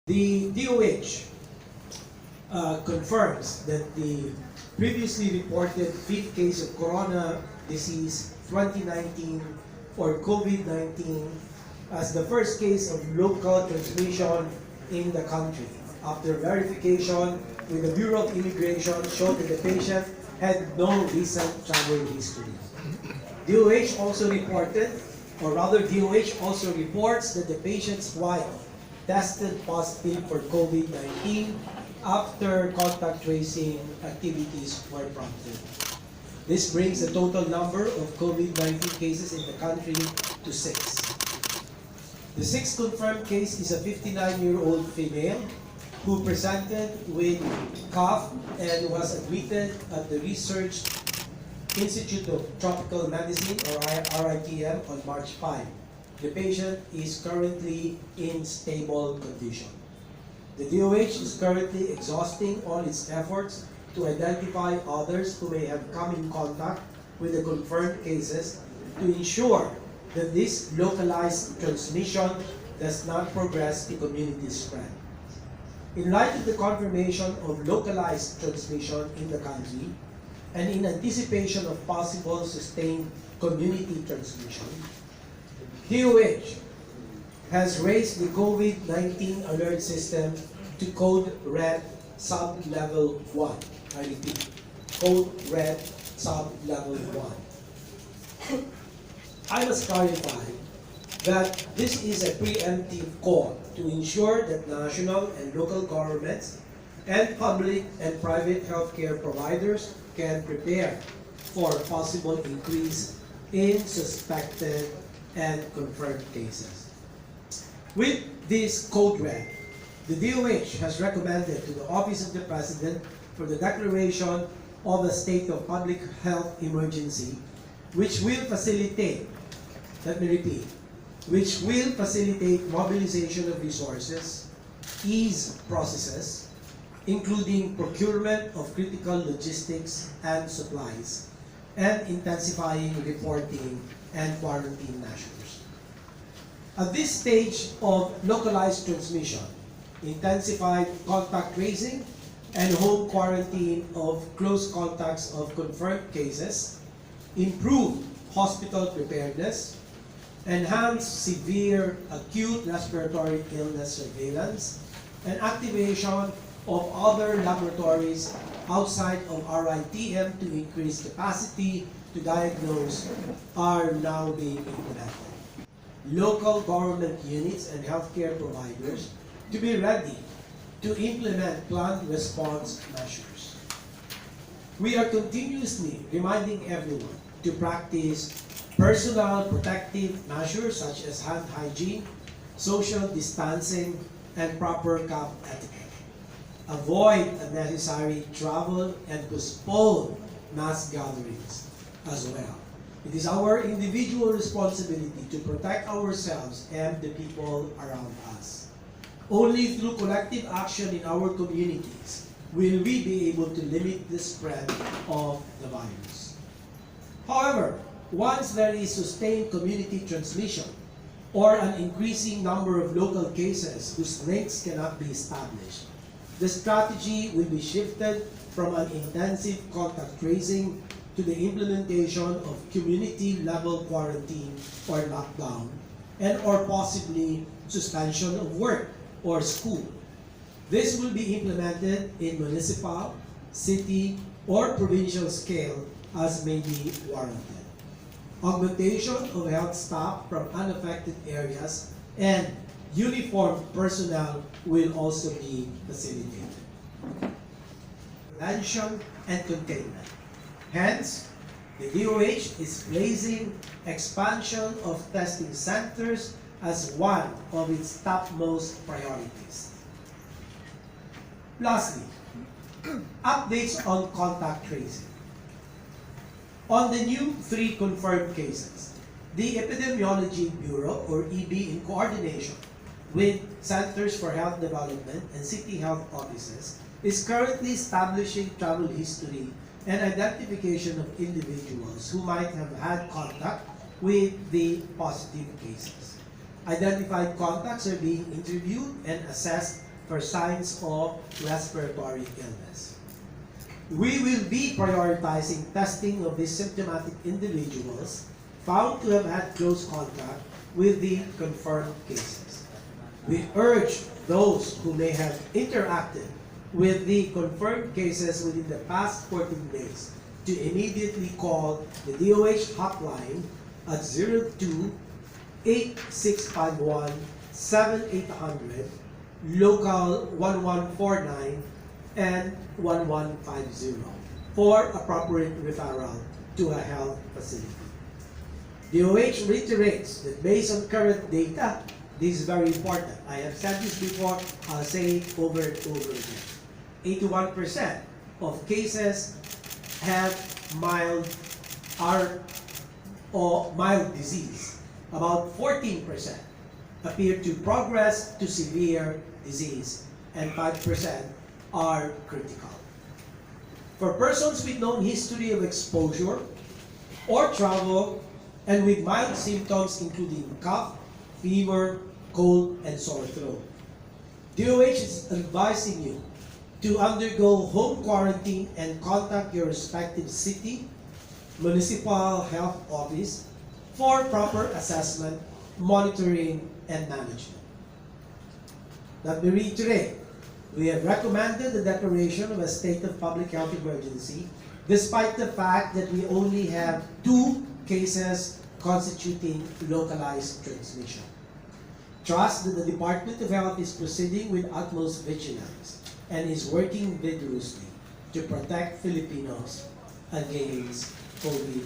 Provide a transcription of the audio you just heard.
The DOH confirms that the previously reported fifth case of corona disease 2019 or COVID-19 as the first case of local transmission in the country. After verification with the Bureau of Immigration showed that the patient had no recent travel history. DOH also reported, or rather DOH also reports that the patient's wife tested positive for COVID-19 after contact tracing activities were prompted. This brings the total number of COVID-19 cases in the country to 6. The sixth confirmed case is a 59-year-old female who presented with cough and was admitted at the Research Institute of Tropical Medicine, or RITM, on March 5. The patient is currently in stable condition. The DOH is currently exhausting all its efforts to identify others who may have come in contact with the confirmed cases to ensure that this localized transmission does not progress to community spread. In light of the confirmation of localized transmission in the country, and in anticipation of possible sustained community transmission, DOH has raised the COVID-19 alert system to Code Red Sub-Level 1. I repeat, Code Red Sub-Level 1. I must clarify that this is a preemptive call to ensure that national and local governments and public and private healthcare providers can prepare for possible increase in suspected and confirmed cases. With this Code Red, the DOH has recommended to the Office of the President for the declaration of a state of public health emergency, which will facilitate, let me repeat, which will facilitate mobilization of resources, ease processes, including procurement of critical logistics and supplies, and intensifying reporting and quarantine measures. At this stage of localized transmission, intensified contact tracing and home quarantine of close contacts of confirmed cases, improved hospital preparedness, enhanced severe acute respiratory illness surveillance, and activation of other laboratories outside of RITM to increase capacity to diagnose are now being implemented. Local government units and healthcare providers to be ready to implement planned response measures. We are continuously reminding everyone to practice personal protective measures such as hand hygiene, social distancing, and proper cough etiquette. Avoid unnecessary travel and postpone mass gatherings as well. It is our individual responsibility to protect ourselves and the people around us. Only through collective action in our communities will we be able to limit the spread of the virus. However, once there is sustained community transmission or an increasing number of local cases whose links cannot be established, the strategy will be shifted from an intensive contact tracing to the implementation of community-level quarantine or lockdown, and or possibly suspension of work or school. This will be implemented in municipal, city, or provincial scale as may be warranted. Augmentation of health staff from unaffected areas and uniformed personnel will also be facilitated. Prevention and containment. Hence, the DOH is placing expansion of testing centers as one of its topmost priorities. Lastly, updates on contact tracing. On the new 3 confirmed cases, the Epidemiology Bureau, or EB, in coordination with Centers for Health Development and City Health Offices, is currently establishing travel history and identification of individuals who might have had contact with the positive cases. Identified contacts are being interviewed and assessed for signs of respiratory illness. We will be prioritizing testing of these symptomatic individuals found to have had close contact with the confirmed cases. We urge those who may have interacted with the confirmed cases within the past 14 days to immediately call the DOH hotline at 02-8651-7800, local 1149 and 1150 for appropriate referral to a health facility. DOH reiterates that based on current data, this is very important. I have said this before, I'll say it over and over again. 81% of cases have mild disease. About 14% appear to progress to severe disease, and 5% are critical. For persons with known history of exposure or travel and with mild symptoms including cough, fever, cold, and sore throat, DOH is advising you to undergo home quarantine and contact your respective city, municipal health office for proper assessment, monitoring, and management. Let me reiterate, we have recommended the declaration of a state of public health emergency despite the fact that we only have 2 cases constituting localized transmission. Trust that the Department of Health is proceeding with utmost vigilance and is working vigorously to protect Filipinos against COVID-19.